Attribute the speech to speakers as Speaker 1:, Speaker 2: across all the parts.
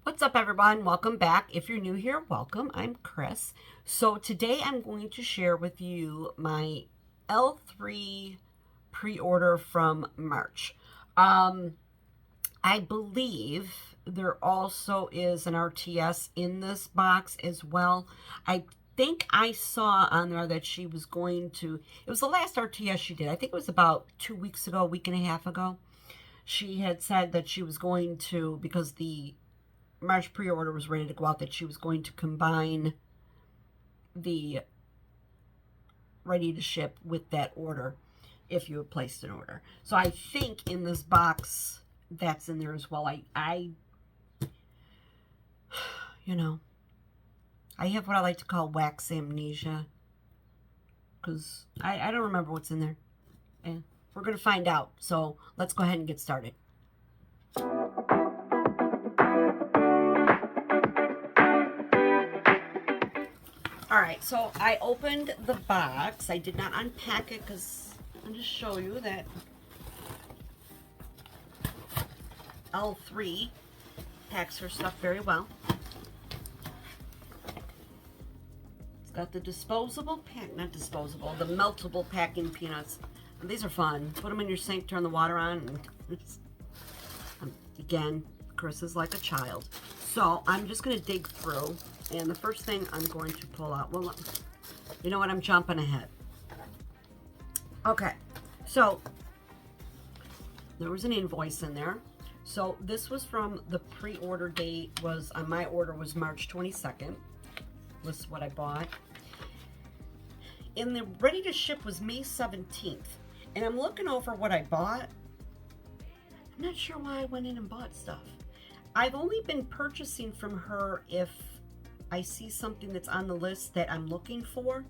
Speaker 1: What's up, everyone? Welcome back. If you're new here, welcome. I'm Chris. So today I'm going to share with you my L3 pre-order from March. I believe there also is an RTS in this box as well. I think I saw on there that she was going to, it was the last RTS she did. I think it was about 2 weeks ago, a week and a half ago. She had said that she was going to, because the March pre-order was ready to go out, that she was going to combine the ready to ship with that order if you had placed an order. So I think in this box that's in there as well. I have what I like to call wax amnesia, because I don't remember what's in there, and we're going to find out. So let's go ahead and get started. Alright, so I opened the box. I did not unpack it because I'll just show you that L3 packs her stuff very well. It's got the disposable pack, not disposable, the meltable packing peanuts. And these are fun. Put them in your sink, turn the water on, and it's, again, Chris is like a child. So I'm just going to dig through, and the first thing I'm going to pull out, well, you know what, I'm jumping ahead. Okay, so there was an invoice in there. So this was from the pre-order date, was on my order was March 22nd, was what I bought. And the ready to ship was May 17th. And I'm looking over what I bought. I'm not sure why I went in and bought stuff. I've only been purchasing from her if I see something that's on the list that I'm looking for.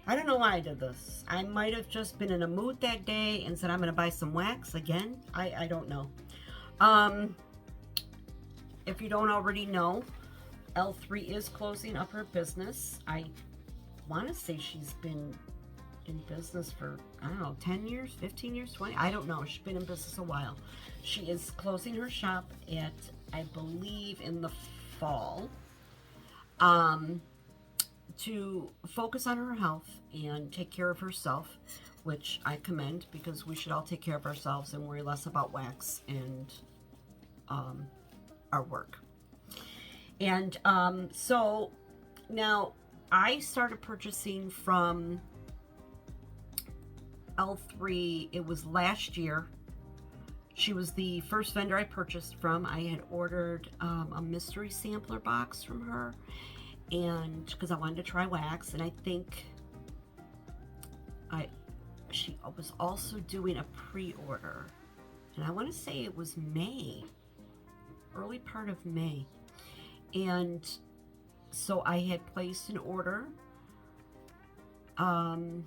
Speaker 1: I don't know why I did this. I might have just been in a mood that day and said I'm going to buy some wax again. I don't know. If you don't already know, L3 is closing up her business. I want to say she's been in business for, I don't know, 10 years, 15 years, 20? I don't know. She's been in business a while. She is closing her shop at, I believe, in the fall, to focus on her health and take care of herself, which I commend, because we should all take care of ourselves and worry less about wax and our work. And so now I started purchasing from L3, it was last year. She was the first vendor I purchased from. I had ordered a mystery sampler box from her, and because I wanted to try wax, and I think she was also doing a pre-order, and I want to say it was May, early part of May. And so I had placed an order, and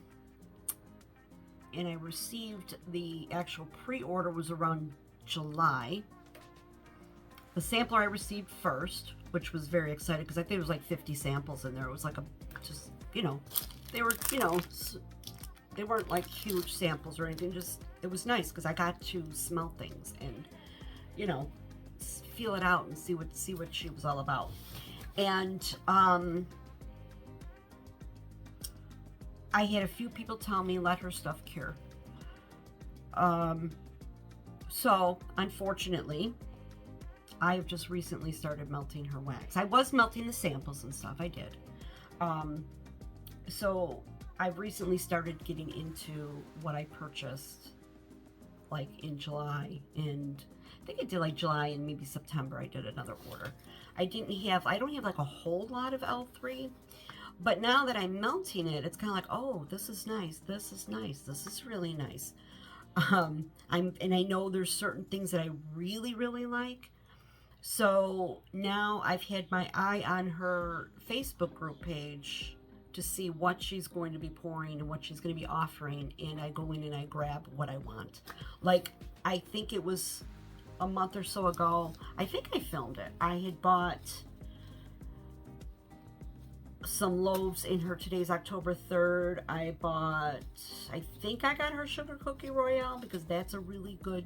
Speaker 1: I received the actual pre-order was around July. The sampler I received first, which was very excited because I think there was like 50 samples in there. It was like they were, they weren't like huge samples or anything. Just, it was nice because I got to smell things and, feel it out and see what she was all about. And I had a few people tell me let her stuff cure. So unfortunately, I've just recently started melting her wax. I was melting the samples and stuff, I did. So I've recently started getting into what I purchased like in July, and I think I did like July and maybe September I did another order. I don't have like a whole lot of L3, but now that I'm melting it, it's kind of like, oh, this is nice, this is nice, this is really nice. And I know there's certain things that I really, really like. So now I've had my eye on her Facebook group page to see what she's going to be pouring and what she's going to be offering, and I go in and I grab what I want. Like, I think it was a month or so ago, I think I filmed it. I had bought some loaves in her, today's October 3rd. I think I got her Sugar Cookie Royale because that's a really good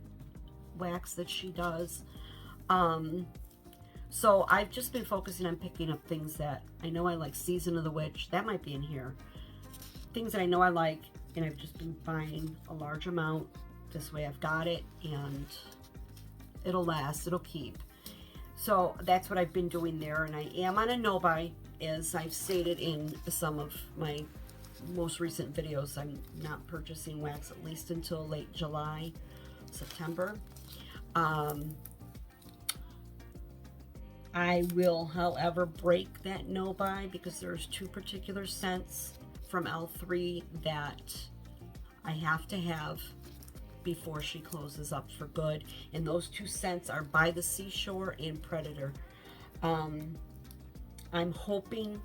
Speaker 1: wax that she does. So I've just been focusing on picking up things that I know I like. Season of the Witch, that might be in here. Things that I know I like, and I've just been buying a large amount. This way I've got it, and it'll last, it'll keep. So that's what I've been doing there, and I am on a no-buy, as I've stated in some of my most recent videos. I'm not purchasing wax at least until late July, September. I will, however, break that no-buy because there's 2 particular scents from L3 that I have to have before she closes up for good. And those 2 scents are By the Seashore and Predator. I'm hoping,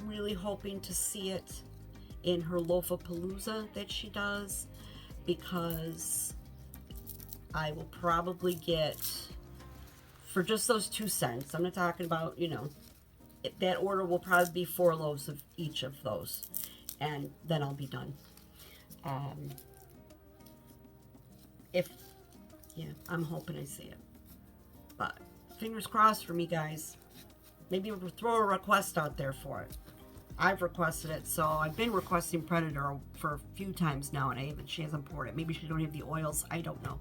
Speaker 1: really hoping to see it in her Loafapalooza that she does, because I will probably get, for just those 2 scents, I'm not talking about, you know, that order will probably be 4 loaves of each of those, and then I'll be done. Yeah, I'm hoping I see it, but fingers crossed for me, guys. Maybe we'll throw a request out there for it. I've requested it, so I've been requesting Predator for a few times now, and she hasn't poured it. Maybe she don't have the oils, I don't know.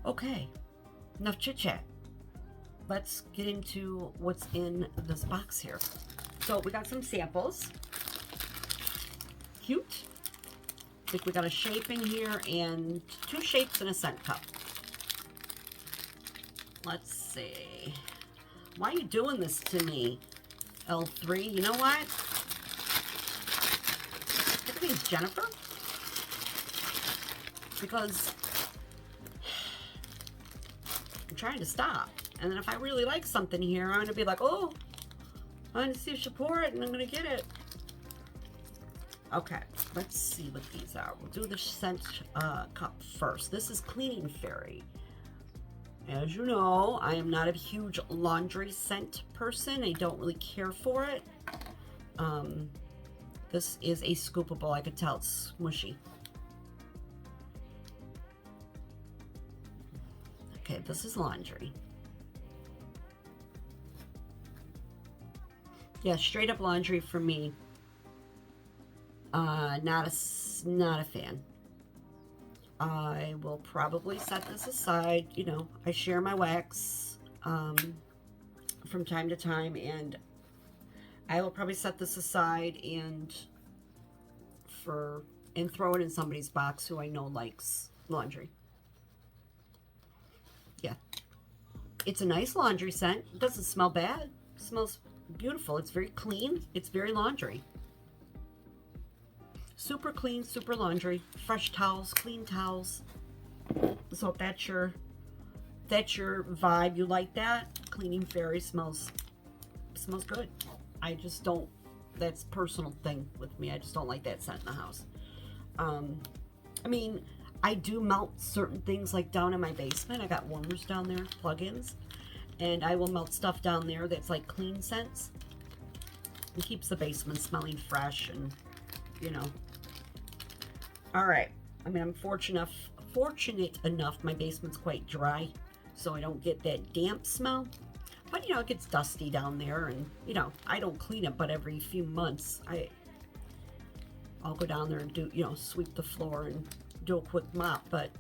Speaker 1: Okay, enough chit chat. Let's get into what's in this box here. So we got some samples. Cute. I think we got a shape in here and 2 shapes and a scent cup. Let's see. Why are you doing this to me, L3? You know what? I think it's Jennifer. Because I'm trying to stop. And then if I really like something here, I'm going to be like, oh, I'm going to see if she'll pour it, and I'm going to get it. Okay, let's see what these are. We'll do the scent cup first. This is Cleaning Fairy. As you know, I am not a huge laundry scent person. I don't really care for it. This is a scoopable. I could tell it's smushy. Okay, this is laundry. Yeah, straight up laundry for me. Not a fan. I will probably set this aside. You know, I share my wax from time to time, and I will probably set this aside and throw it in somebody's box who I know likes laundry. Yeah, it's a nice laundry scent. It doesn't smell bad. It smells beautiful. It's very clean. It's very laundry. Super clean, super laundry. Fresh towels, clean towels. So if that's your vibe, you like that, Cleaning Fairy smells good. I just don't, that's a personal thing with me. I just don't like that scent in the house. I mean, I do melt certain things, like down in my basement. I got warmers down there, plugins, and I will melt stuff down there that's like clean scents. It keeps the basement smelling fresh, and you know. All right. I mean, I'm fortunate enough. My basement's quite dry, so I don't get that damp smell. But you know, it gets dusty down there, and you know, I don't clean it, but every few months I'll go down there and do, you know, sweep the floor and do a quick mop. But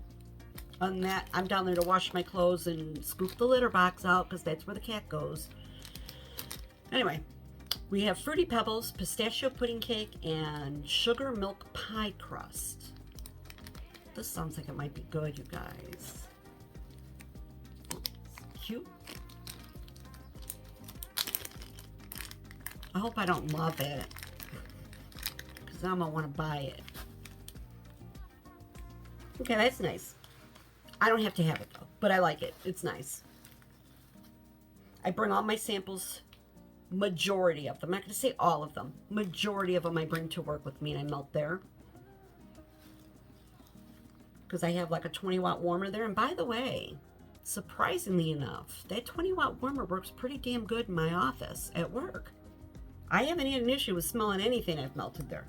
Speaker 1: other than that, I'm down there to wash my clothes and scoop the litter box out, because that's where the cat goes. Anyway, we have Fruity Pebbles, pistachio pudding cake, and sugar milk pie crust. This sounds like it might be good, you guys. It's cute. I hope I don't love it, because I'm going to want to buy it. Okay, that's nice. I don't have to have it, though, but I like it. It's nice. I bring all my samples, majority of them. I'm not going to say all of them. Majority of them I bring to work with me, and I melt there. Because I have like a 20-watt warmer there. And by the way, surprisingly enough, that 20-watt warmer works pretty damn good in my office at work. I haven't had an issue with smelling anything I've melted there.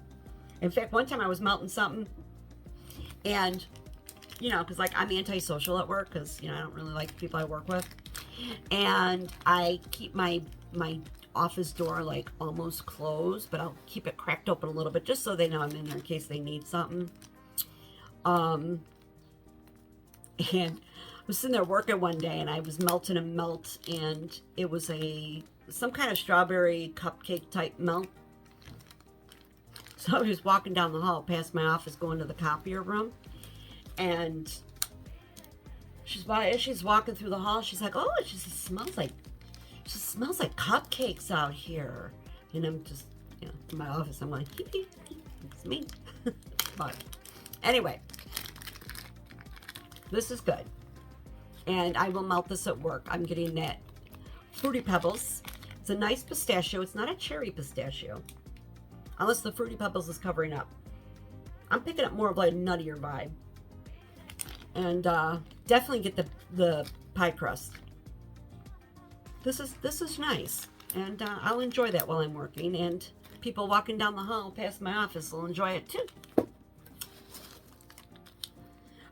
Speaker 1: In fact, one time I was melting something, and, you know, because like I'm antisocial at work, because, you know, I don't really like the people I work with. And I keep my office door like almost closed, but I'll keep it cracked open a little bit just so they know I'm in there in case they need something. And I was sitting there working one day, and I was melting a melt, and it was some kind of strawberry cupcake type melt. So I was walking down the hall past my office going to the copier room, and as she's walking through the hall, she's like, "Oh, it just smells like cupcakes out here." And I'm just, in my office, I'm like, it's me. But anyway, this is good. And I will melt this at work. I'm getting that Fruity Pebbles. It's a nice pistachio. It's not a cherry pistachio, unless the Fruity Pebbles is covering up. I'm picking up more of like a nuttier vibe. And definitely get the pie crust. This is nice, and I'll enjoy that while I'm working, and people walking down the hall past my office will enjoy it too.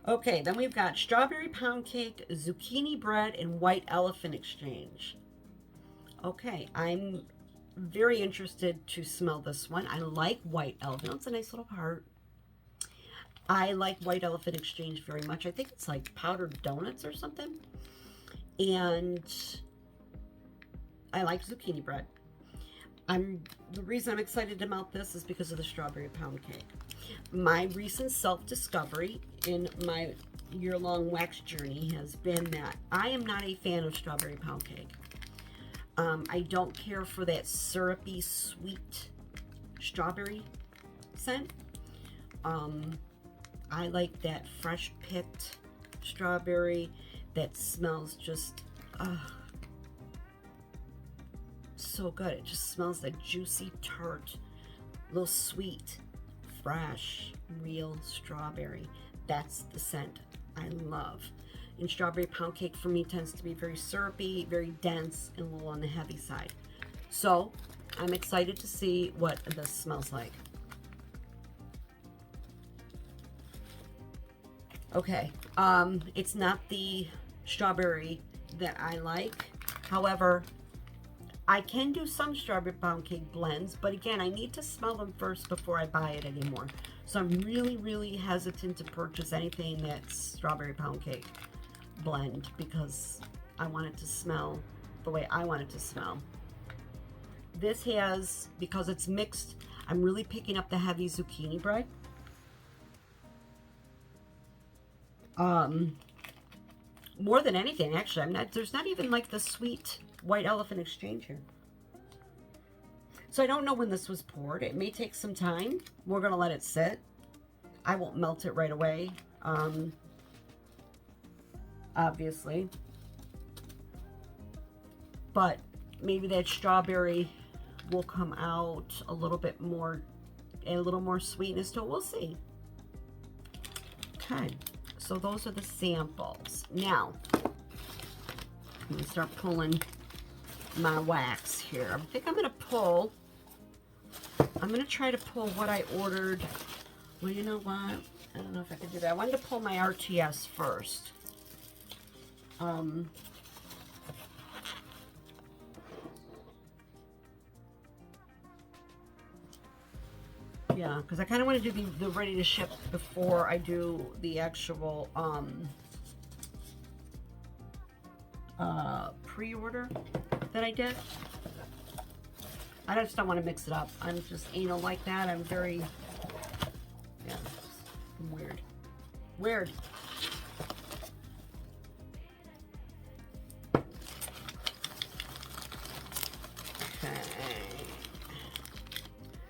Speaker 1: Okay, then we've got strawberry pound cake, zucchini bread, and white elephant exchange. Okay, I'm very interested to smell this one. I like white elephant. It's a nice little heart. I like white elephant exchange very much. I think it's like powdered donuts or something. And I like zucchini bread. The reason I'm excited to melt this is because of the strawberry pound cake. My recent self-discovery in my year-long wax journey has been that I am not a fan of strawberry pound cake. I don't care for that syrupy, sweet strawberry scent. I like that fresh picked strawberry that smells just so good. It just smells like juicy, tart, a little sweet, fresh, real strawberry. That's the scent I love. And strawberry pound cake for me tends to be very syrupy, very dense, and a little on the heavy side. So I'm excited to see what this smells like. Okay, it's not the strawberry that I like. However, I can do some strawberry pound cake blends, but again, I need to smell them first before I buy it anymore. So I'm really, really hesitant to purchase anything that's strawberry pound cake blend because I want it to smell the way I want it to smell. This has, because it's mixed, I'm really picking up the heavy zucchini bread. More than anything, actually, there's not even like the sweet white elephant exchange here. So I don't know when this was poured. It may take some time. We're gonna let it sit. I won't melt it right away, obviously. But maybe that strawberry will come out a little bit more, a little more sweetness to it. We'll see. Okay. So those are the samples. Now, I'm going to start pulling my wax here. I think I'm going to try to pull what I ordered. Well, you know what? I don't know if I can do that. I wanted to pull my RTS first. Yeah, because I kind of want to do the ready to ship before I do the actual pre-order that I did. I just don't want to mix it up. I'm just anal like that. I'm very, yeah, weird. Weird.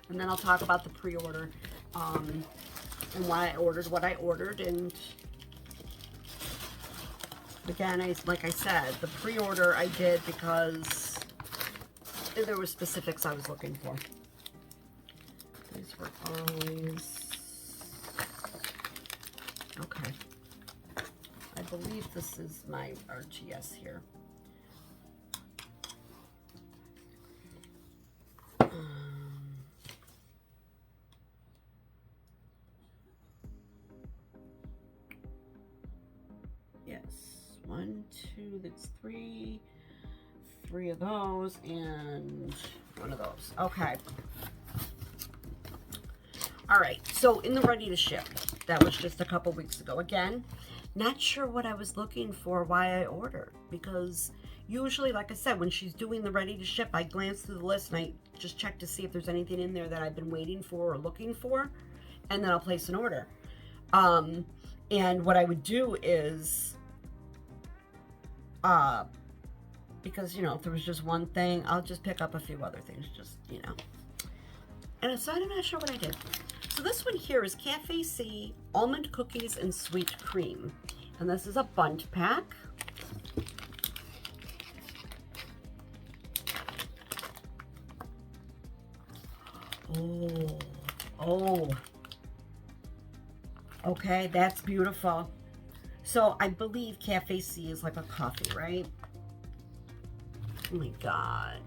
Speaker 1: And then I'll talk about the pre-order and why I ordered what I ordered. And again, like I said, the pre-order I did because there were specifics I was looking for. These were always... Okay. I believe this is my RTS here. Yes, 1, 2, That's three of those and one of those. Okay. All right, so in the ready to ship, that was just a couple weeks ago. Again, not sure what I was looking for, why I ordered, because usually, like I said, when she's doing the ready to ship, I glance through the list and I just check to see if there's anything in there that I've been waiting for or looking for, and then I'll place an order. And what I would do is, because, you know, if there was just one thing, I'll just pick up a few other things, just, you know. And so I'm not sure what I did. So this one here is Cafe C almond cookies and sweet cream. And this is a bundt pack. Oh. Okay, that's beautiful. So I believe Cafe C is like a coffee, right? Oh my God.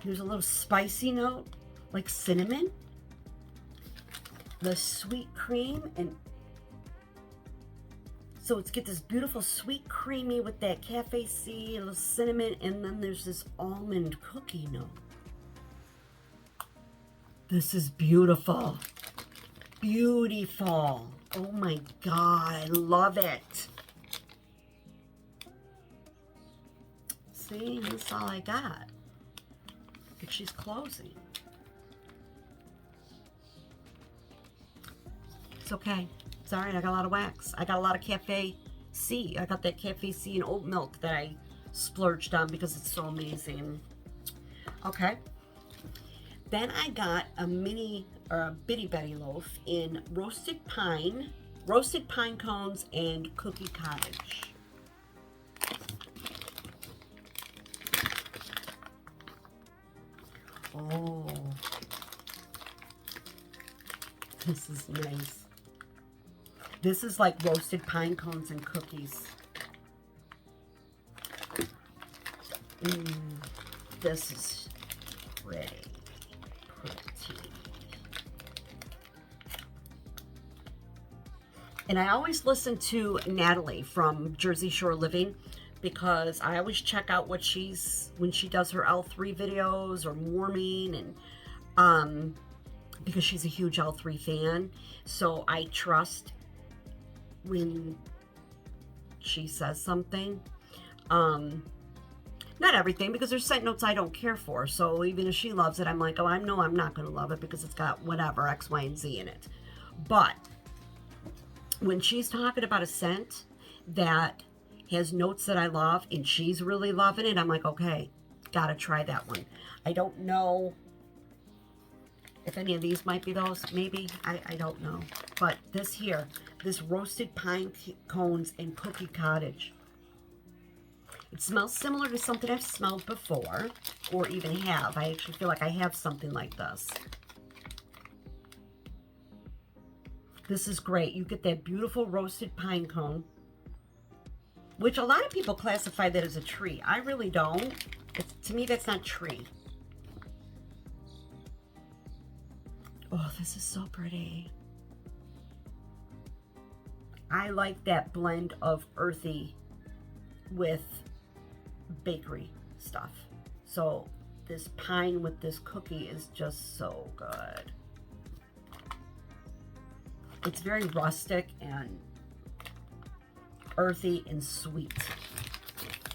Speaker 1: There's a little spicy note, like cinnamon. The sweet cream, and so it's get this beautiful sweet creamy with that Cafe C, a little cinnamon, and then there's this almond cookie note. This is beautiful. Beautiful. Oh my God, I love it. See, that's all I got. But she's closing. It's okay. It's all right. I got a lot of wax. I got a lot of Cafe C. I got that Cafe C and oat milk that I splurged on because it's so amazing. Okay. Then I got a mini or a bitty betty loaf in roasted pine cones and cookie cottage. Oh, this is nice. This is like roasted pine cones and cookies. This is pretty. And I always listen to Natalie from Jersey Shore Living, because I always check out what when she does her L3 videos or warming, and because she's a huge L3 fan, so I trust when she says something. Not everything, because there's scent notes I don't care for, so even if she loves it, I'm like, oh, I know I'm not going to love it because it's got whatever, X, Y, and Z in it. But when she's talking about a scent that has notes that I love and she's really loving it, I'm like, okay, gotta try that one. I don't know if any of these might be those. Maybe. I don't know. But this here, this roasted pine cones and cookie cottage. It smells similar to something I've smelled before, or even have. I actually feel like I have something like this. This is great. You get that beautiful roasted pine cone, which a lot of people classify that as a tree. I really don't. To me, that's not tree. Oh, this is so pretty. I like that blend of earthy with bakery stuff. So this pine with this cookie is just so good. It's very rustic and earthy and sweet.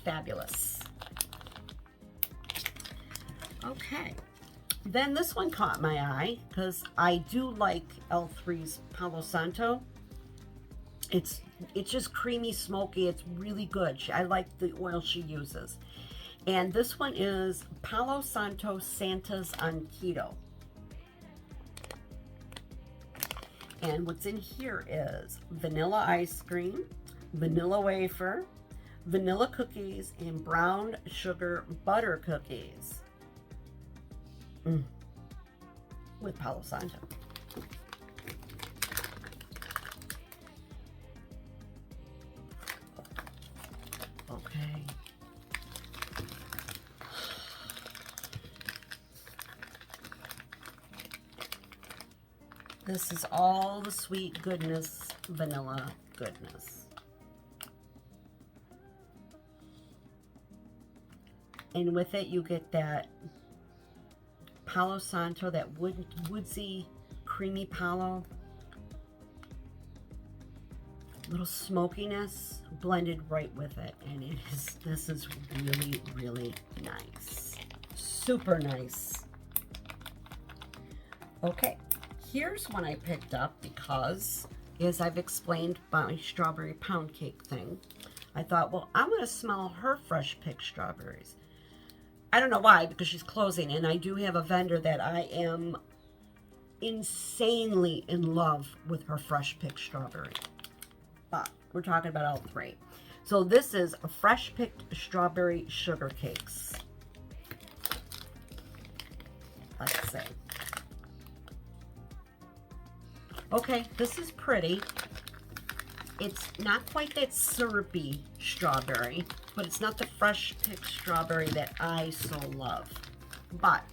Speaker 1: Fabulous. Okay. Then this one caught my eye because I do like L3's Palo Santo. It's just creamy, smoky. It's really good. I like the oil she uses. And this one is Palo Santo Santas on Keto. And what's in here is vanilla ice cream, vanilla wafer, vanilla cookies, and brown sugar butter cookies. With Palo Santo. Okay. This is all the sweet goodness, vanilla goodness. And with it, you get that Palo Santo, that woodsy, creamy Palo. Little smokiness blended right with it. And this is really, really nice. Super nice. Okay, here's one I picked up because, as I've explained my strawberry pound cake thing, I thought, well, I'm going to smell her fresh picked strawberries. I don't know why, because she's closing, and I do have a vendor that I am insanely in love with her fresh picked strawberry. But we're talking about all three. So this is a fresh picked strawberry sugar cakes. Let's see. Okay, this is pretty. It's not quite that syrupy strawberry, but it's not the fresh picked strawberry that I so love. But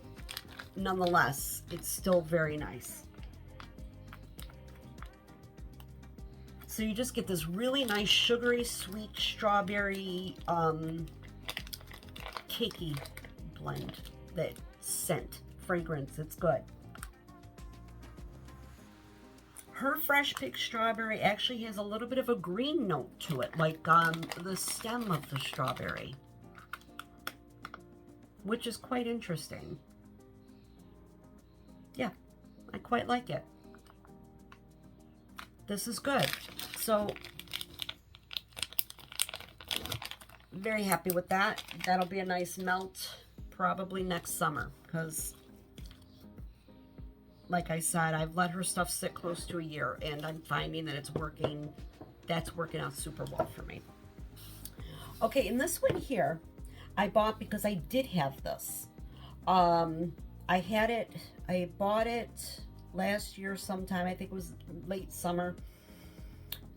Speaker 1: nonetheless, it's still very nice. So you just get this really nice sugary sweet strawberry cakey blend, that scent, fragrance, it's good. Her fresh picked strawberry actually has a little bit of a green note to it, like the stem of the strawberry, which is quite interesting. Yeah, I quite like it. This is good. So, very happy with that. That'll be a nice melt probably next summer, because like I said, I've let her stuff sit close to a year, and I'm finding that it's working. That's working out super well for me. Okay, and this one here, I bought because I did have this. I had it, I bought it last year sometime, I think it was late summer.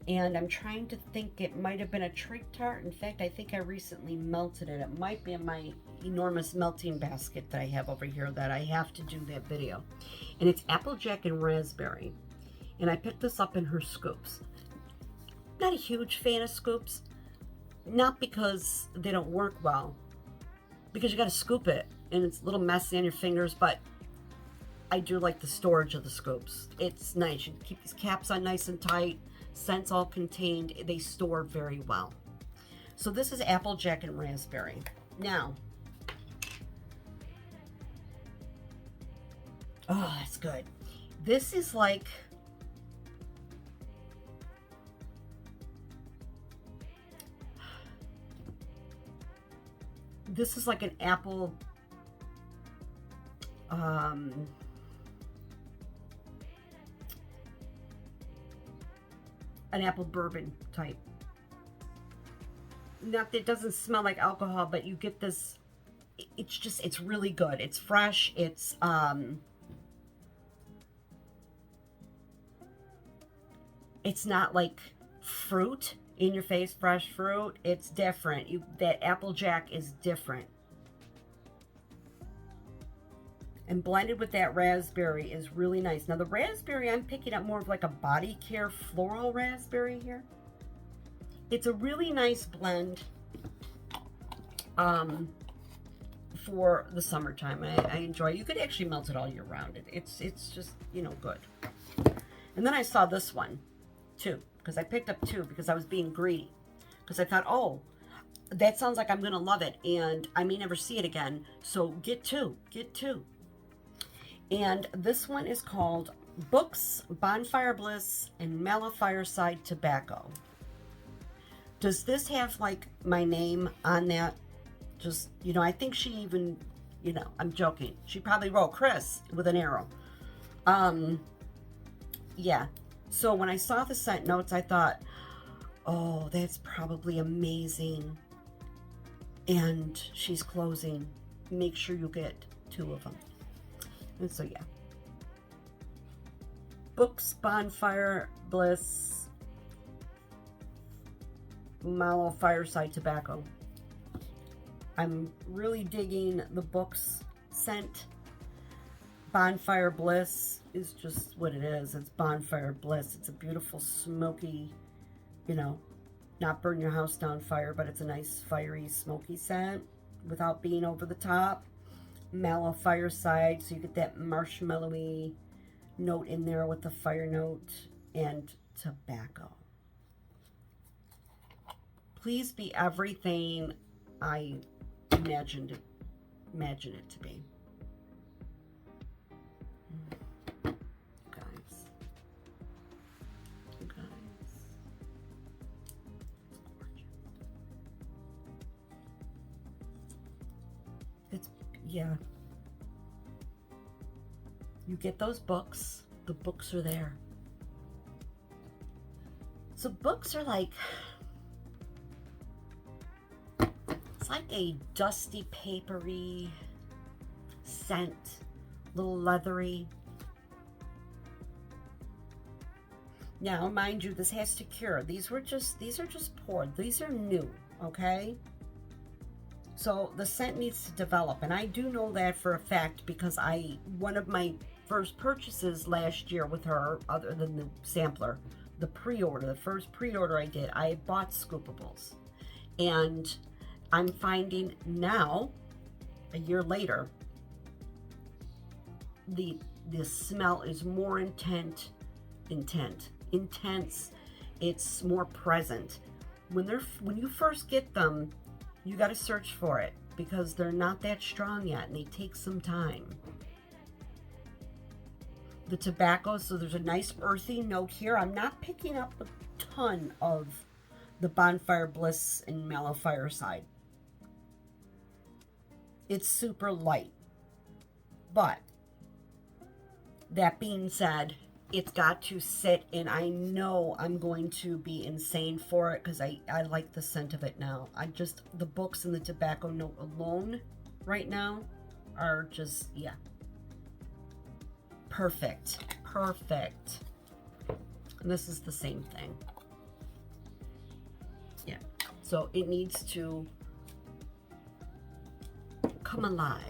Speaker 1: And I'm trying to think, it might have been a trig tart. In fact, I think I recently melted it. It might be in my enormous melting basket that I have over here that I have to do that video. And it's Applejack and Raspberry. And I picked this up in her scoops. Not a huge fan of scoops. Not because they don't work well. Because you got to scoop it. And it's a little messy on your fingers. But I do like the storage of the scoops. It's nice. You keep these caps on nice and tight. Scents all contained. They store very well. So this is Applejack and Raspberry. Now, oh, that's good. This is like, an apple, an apple bourbon type. Not that it doesn't smell like alcohol, but you get this, it's really good. It's fresh. It's not like fruit in your face, fresh fruit. It's different. That Applejack is different. And blended with that raspberry is really nice. Now the raspberry, I'm picking up more of like a body care floral raspberry here. It's a really nice blend for the summertime. I enjoy it. You could actually melt it all year round. It's just, you know, good. And then I saw this one too, because I picked up two because I was being greedy. Because I thought, oh, that sounds like I'm going to love it, and I may never see it again. So get two. And this one is called Books, Bonfire Bliss, and Mallow Fireside Tobacco. Does this have like my name on that? Just, you know, I think she even, you know, I'm joking. She probably wrote Chris with an arrow. Yeah. So when I saw the scent notes, I thought, oh, that's probably amazing. And she's closing. Make sure you get two of them. And so, yeah. Books, Bonfire Bliss, Mallow Fireside Tobacco. I'm really digging the Books scent. Bonfire Bliss is just what it is. It's Bonfire Bliss. It's a beautiful, smoky, you know, not burn your house down fire, but it's a nice, fiery, smoky scent. without being over the top. Mellow fireside, so you get that marshmallowy note in there with the fire note, and tobacco. Please be everything I imagine it to be. You guys, it's gorgeous. It's, yeah. You get those books. The books are there. So books are like, it's like a dusty, papery scent, little leathery. Now, mind you, this has to cure. These are just poured. These are new, okay? So the scent needs to develop, and I do know that for a fact because one of my first purchases last year with her, other than the sampler, the pre-order, the first pre-order I did, I had bought scoopables. And I'm finding now, a year later, the smell is more intense. It's more present. When you first get them, you got to search for it because they're not that strong yet and they take some time. The tobacco, so there's a nice earthy note here. I'm not picking up a ton of the Bonfire Bliss and Mellow Fireside. It's super light. But that being said, it's got to sit, and I know I'm going to be insane for it because I like the scent of it now. The books and the tobacco note alone right now are just, yeah. Perfect. And this is the same thing. Yeah. So it needs to come alive.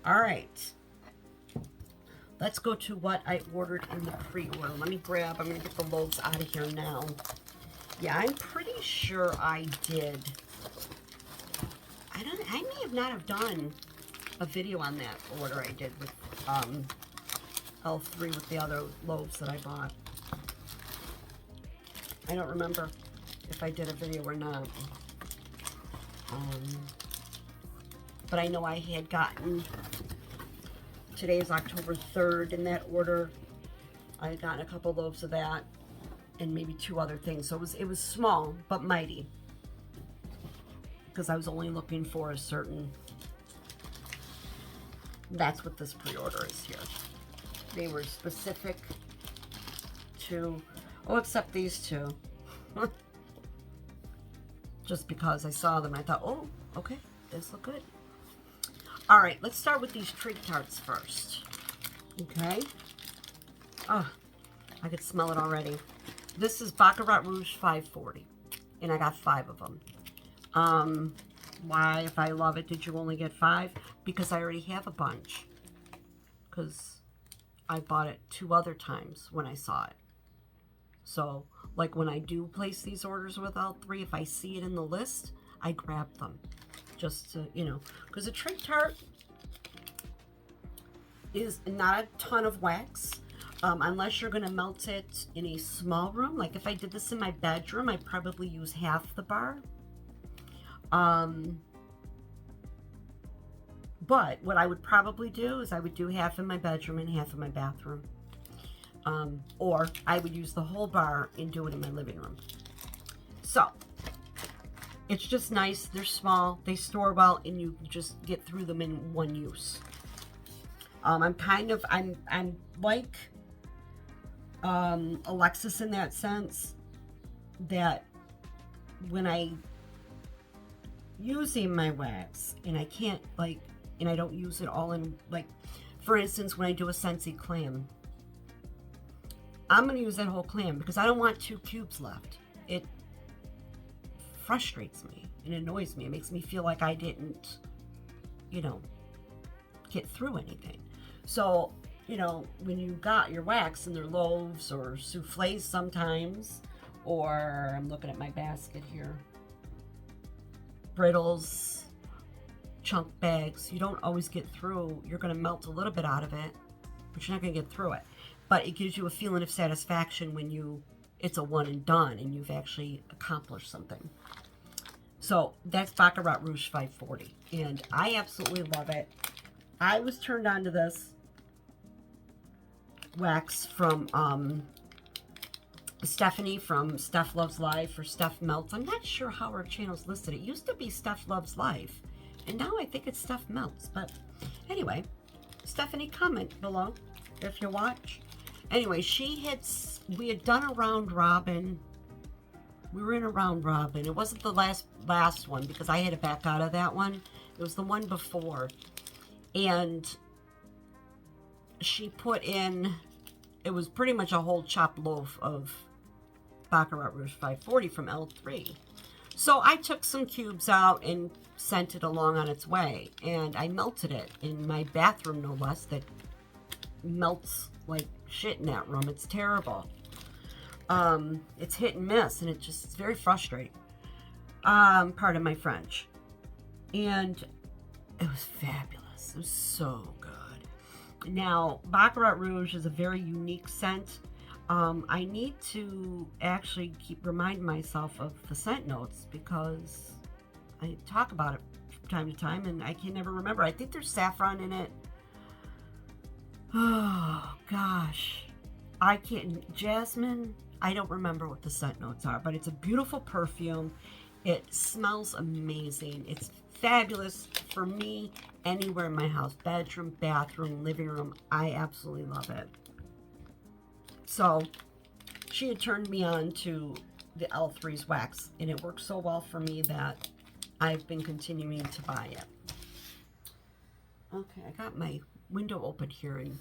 Speaker 1: All right. Let's go to what I ordered in the pre-order. Let me grab, I'm going to get the loaves out of here now. Yeah, I'm pretty sure I did. I may have not have done a video on that order I did with L3 with the other loaves that I bought. I don't remember if I did a video or not. But I know I had gotten, today is October 3rd, in that order I had gotten a couple loaves of that and maybe 2 other things. So it was small but mighty because I was only looking for a certain. That's what this pre-order is here. They were specific to, except these 2. Just because I saw them, I thought, oh, okay, these look good. All right, let's start with these trig tarts first. Okay. Oh, I could smell it already. This is Baccarat Rouge 540, and I got 5 of them. Why, if I love it, did you only get 5? Because I already have a bunch. Because I bought it 2 other times when I saw it. So, like when I do place these orders with L3, if I see it in the list, I grab them. Just to, because a trig tart is not a ton of wax. Unless you're going to melt it in a small room. Like if I did this in my bedroom, I'd probably use half the bar. But what I would probably do is I would do half in my bedroom and half in my bathroom. Or I would use the whole bar and do it in my living room. So, it's just nice. They're small, they store well, and you just get through them in one use. I'm like Alexis in that sense, that when I using my wax and I can't and I don't use it all in, for instance, when I do a Scentsy clam, I'm going to use that whole clam because I don't want 2 cubes left. It frustrates me and annoys me. It makes me feel like I didn't, get through anything. So, when you got your wax and they're loaves or souffles sometimes, or I'm looking at my basket here. brittles, chunk bags. You don't always get through. You're going to melt a little bit out of it, but you're not going to get through it. But it gives you a feeling of satisfaction when it's a one and done and you've actually accomplished something. So that's Baccarat Rouge 540, and I absolutely love it. I was turned on to this wax from Stephanie from Steph Loves Life or Steph Melts. I'm not sure how her channel's listed. It used to be Steph Loves Life, and now I think it's Steph Melts. But anyway, Stephanie, comment below if you watch. Anyway, we had done a round robin. We were in a round robin. It wasn't the last one because I had to back out of that one. It was the one before. And she put in, it was pretty much a whole chopped loaf of Baccarat Rouge 540 from L3. So I took some cubes out and sent it along on its way. And I melted it in my bathroom, no less, that melts like shit in that room. It's terrible. It's hit and miss, and it's very frustrating. Pardon my French. And it was fabulous. It was so good. Now, Baccarat Rouge is a very unique scent. I need to actually keep reminding myself of the scent notes because I talk about it from time to time, and I can never remember. I think there's saffron in it. Oh, gosh. I can't. Jasmine. I don't remember what the scent notes are, but it's a beautiful perfume. It smells amazing. It's fabulous for me anywhere in my house. Bedroom, bathroom, living room. I absolutely love it. So she had turned me on to the L3's wax, and it works so well for me that I've been continuing to buy it. Okay, I got my window open here, and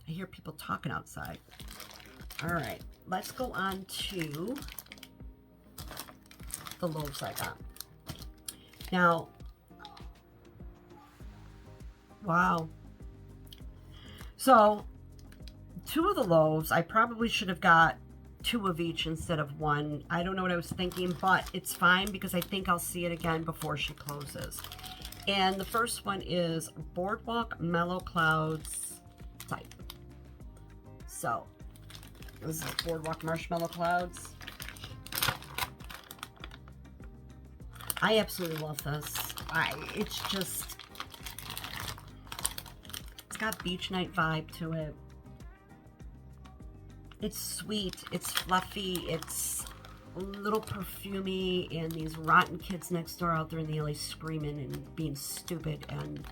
Speaker 1: I hear people talking outside. All right, let's go on to the loaves I got. Now, wow. So, 2 of the loaves, I probably should have got 2 of each instead of 1. I don't know what I was thinking, but it's fine because I think I'll see it again before she closes. And the first one is Boardwalk Mellow Clouds type. So, this is Boardwalk Marshmallow Clouds. I absolutely love this. It's got beach night vibe to it. It's sweet, it's fluffy, it's a little perfumey, and these rotten kids next door out there in the alley screaming and being stupid, and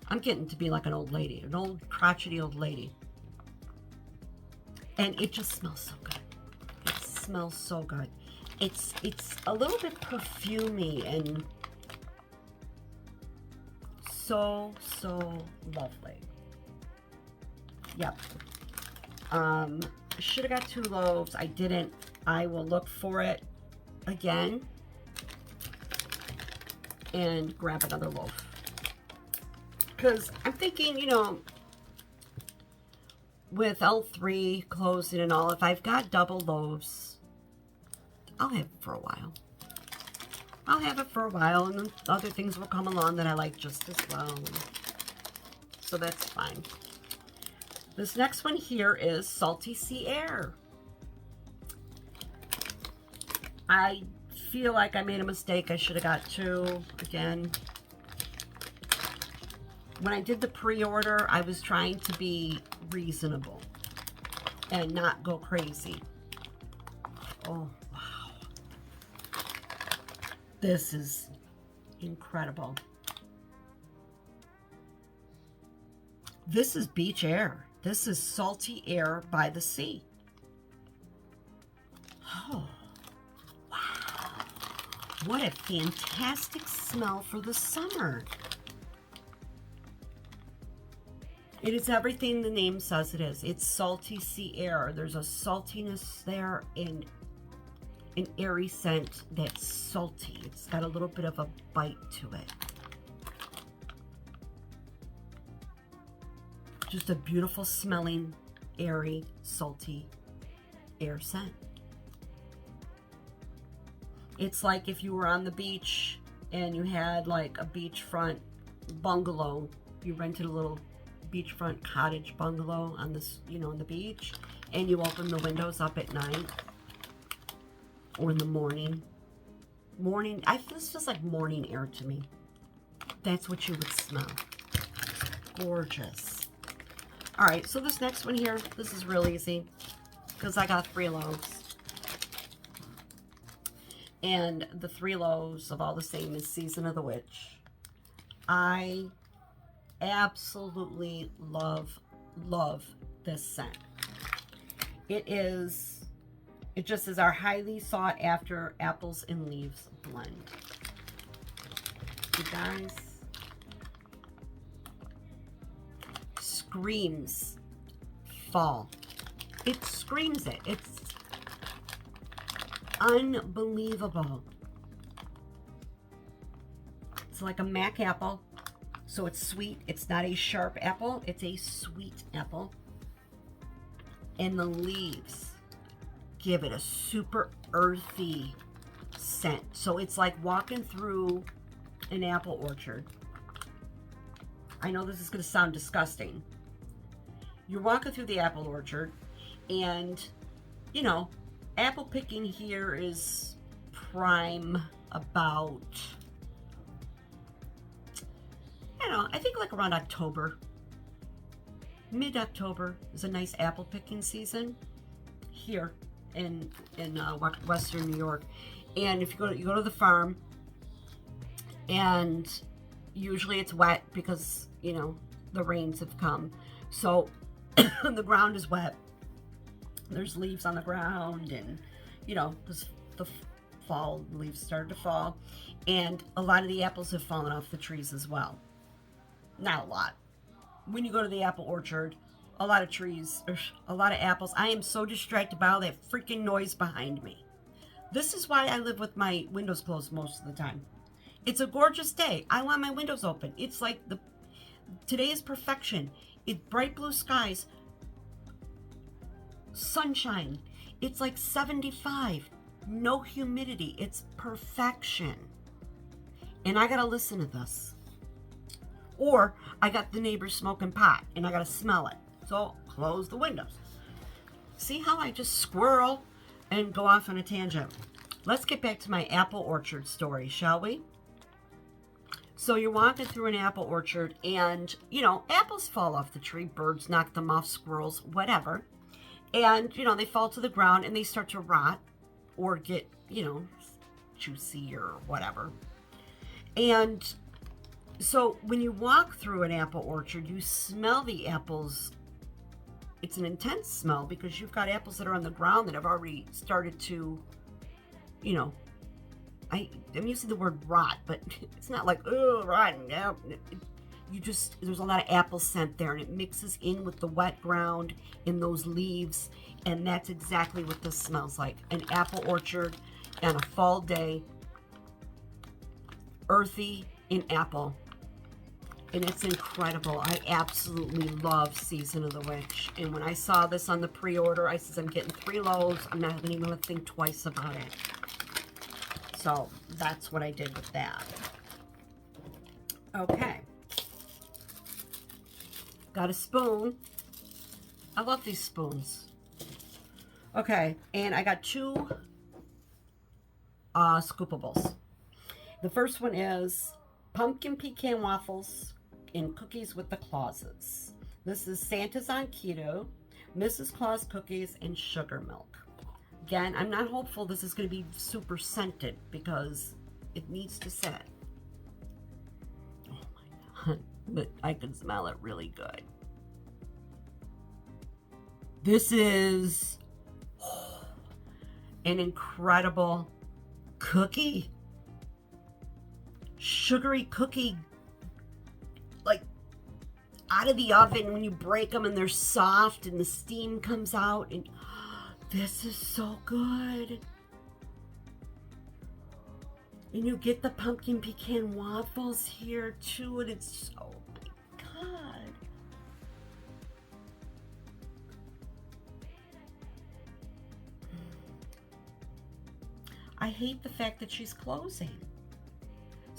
Speaker 1: I'm getting to be like an old lady, an old crotchety old lady. And it just smells so good. It smells so good. It's a little bit perfumey and so lovely. Yep. Should have got 2 loaves. I didn't. I will look for it again and grab another loaf. Because I'm thinking, you know, with L3 closing and all, if I've got double loaves, I'll have it for a while. I'll have it for a while, and then other things will come along that I like just as well. So that's fine. This next one here is Salty Sea Air. I feel like I made a mistake. I should have got 2 again. When I did the pre-order, I was trying to be reasonable and not go crazy. Oh, wow. This is incredible. This is beach air. This is salty air by the sea. Oh, wow. What a fantastic smell for the summer. It is everything the name says it is. It's salty sea air. There's a saltiness there and an airy scent that's salty. It's got a little bit of a bite to it. Just a beautiful smelling, airy, salty air scent. It's like if you were on the beach and you had like a beachfront bungalow. You rented a little beachfront cottage bungalow on this, you know, on the beach, and you open the windows up at night or in the morning. This feels like morning air to me. That's what you would smell. Gorgeous. All right, so this next one here, this is real easy because I got 3 loaves. And the 3 loaves of all the same is Season of the Witch. I absolutely love this scent. It just is our highly sought after apples and leaves blend. You guys, screams fall. It screams it. It's unbelievable. It's like a Mac apple, so it's sweet. It's not a sharp apple, it's a sweet apple. And the leaves give it a super earthy scent. So it's like walking through an apple orchard. I know this is going to sound disgusting. You're walking through the apple orchard, and, you know, apple picking here is prime about, I don't know, I think like around October. Mid-October is a nice apple picking season here in Western New York. And if you go to the farm, and usually it's wet because, you know, the rains have come. So the ground is wet. There's leaves on the ground, and, you know, the fall leaves started to fall. And a lot of the apples have fallen off the trees as well. Not a lot. When you go to the apple orchard, a lot of trees, a lot of apples. I am so distracted by all that freaking noise behind me. This is why I live with my windows closed most of the time. It's a gorgeous day. I want my windows open. It's like today is perfection. It's bright blue skies, sunshine. It's like 75, no humidity. It's perfection. And I gotta listen to this. Or I got the neighbors smoking pot and I gotta smell it. So close the windows. See how I just squirrel and go off on a tangent? Let's get back to my apple orchard story, shall we? So you're walking through an apple orchard, and, you know, apples fall off the tree. Birds knock them off, squirrels, whatever. And, you know, they fall to the ground and they start to rot or get, you know, juicy or whatever. And so when you walk through an apple orchard, you smell the apples. It's an intense smell because you've got apples that are on the ground that have already started to, you know, I'm using the word rot, but it's not like, oh, rotten. No. There's a lot of apple scent there, and it mixes in with the wet ground in those leaves, and that's exactly what this smells like. An apple orchard on a fall day, earthy in apple, and it's incredible. I absolutely love Season of the Witch, and when I saw this on the pre-order, I said, I'm getting 3 loaves. I'm not even going to think twice about it. So that's what I did with that. Okay. Got a spoon. I love these spoons. Okay, and I got 2 scoopables. The first one is pumpkin pecan waffles and cookies with the Clauses. This is Santa's on Keto, Mrs. Claus cookies, and sugar milk. Again, I'm not hopeful this is going to be super scented because it needs to set. Oh my God, but I can smell it really good. This is an incredible cookie. Sugary cookie, like out of the oven when you break them and they're soft and the steam comes out, and this is so good. And you get the pumpkin pecan waffles here too, and it's, oh my God. I hate the fact that she's closing.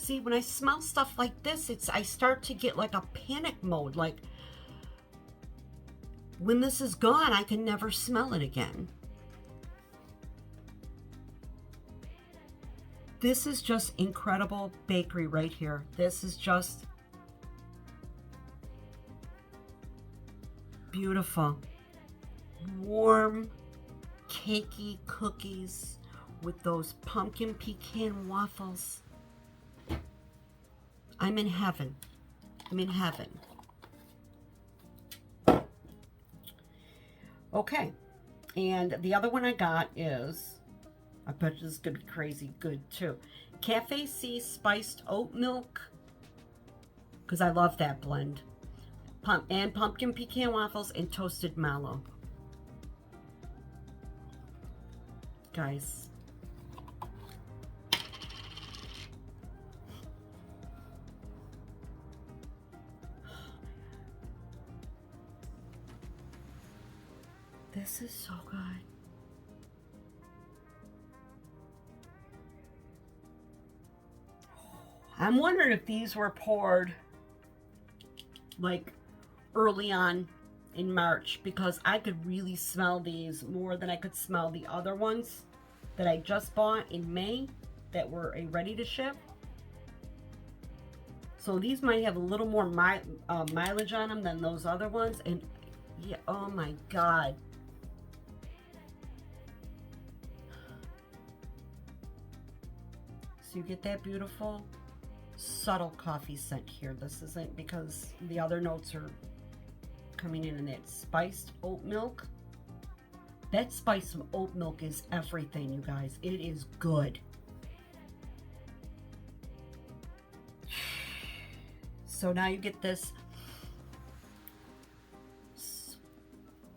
Speaker 1: See, when I smell stuff like this, I start to get like a panic mode. Like, when this is gone, I can never smell it again. This is just incredible bakery right here. This is just beautiful. Warm, cakey cookies with those pumpkin pecan waffles. I'm in heaven. I'm in heaven. Okay. And the other one I got is, I bet this is going to be crazy good too. Cafe C spiced oat milk. Because I love that blend. And pumpkin pecan waffles and toasted mallow. Guys. This is so good. I'm wondering if these were poured like early on in March, because I could really smell these more than I could smell the other ones that I just bought in May that were ready to ship. So these might have a little more mileage on them than those other ones. And yeah, oh my God. So you get that beautiful subtle coffee scent here. This isn't, because the other notes are coming in that spiced oat milk. That spiced oat milk is everything, you guys. It is good. So now you get this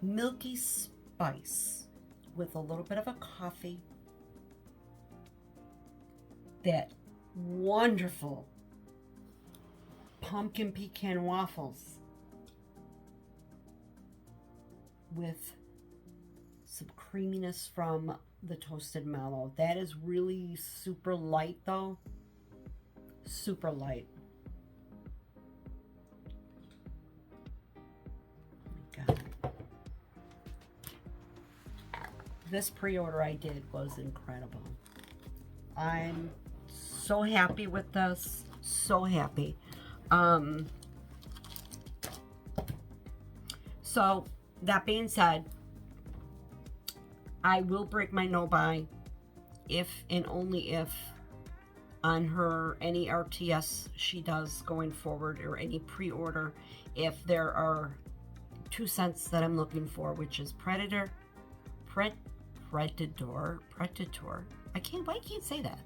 Speaker 1: milky spice with a little bit of a coffee. That wonderful pumpkin pecan waffles with some creaminess from the toasted mallow. That is really super light though. Super light. Oh my God. This pre-order I did was incredible. I'm so happy with this. So happy. So that being said, I will break my no buy if and only if on her any RTS she does going forward, or any pre-order, if there are 2 scents that I'm looking for, which is Predator. Why I can't say that.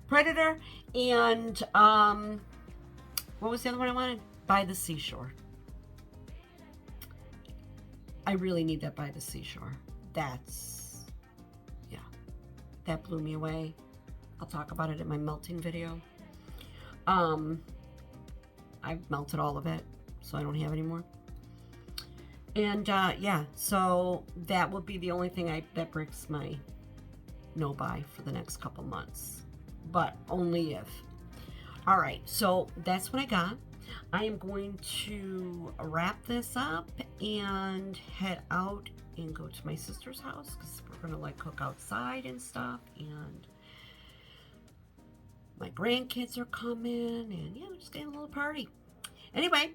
Speaker 1: Predator and what was the other one I wanted? By the Seashore. I really need that By the Seashore. That's, yeah, that blew me away. I'll talk about it in my melting video. I've melted all of it, so I don't have any more. And yeah, so that will be the only thing that breaks my no buy for the next couple months, but only if. All right, so that's what I got. I am going to wrap this up and head out and go to my sister's house, because we're gonna like cook outside and stuff, and my grandkids are coming, and yeah, we're just getting a little party. Anyway,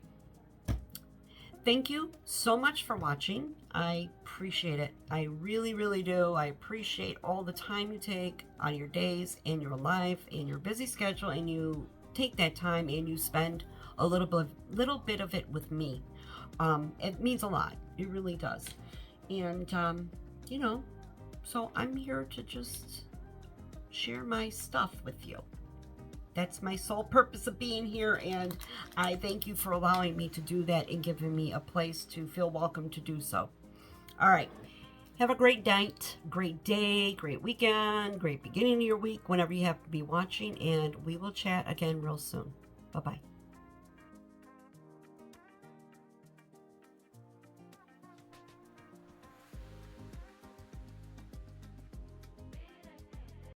Speaker 1: thank you so much for watching. I appreciate it. I really, really do. I appreciate all the time you take on your days and your life and your busy schedule, and you take that time and you spend a little bit of it with me. It means a lot. It really does. And you know, so I'm here to just share my stuff with you. That's my sole purpose of being here, and I thank you for allowing me to do that and giving me a place to feel welcome to do so. All right. Have a great night, great day, great weekend, great beginning of your week, whenever you have to be watching, and we will chat again real soon. Bye-bye.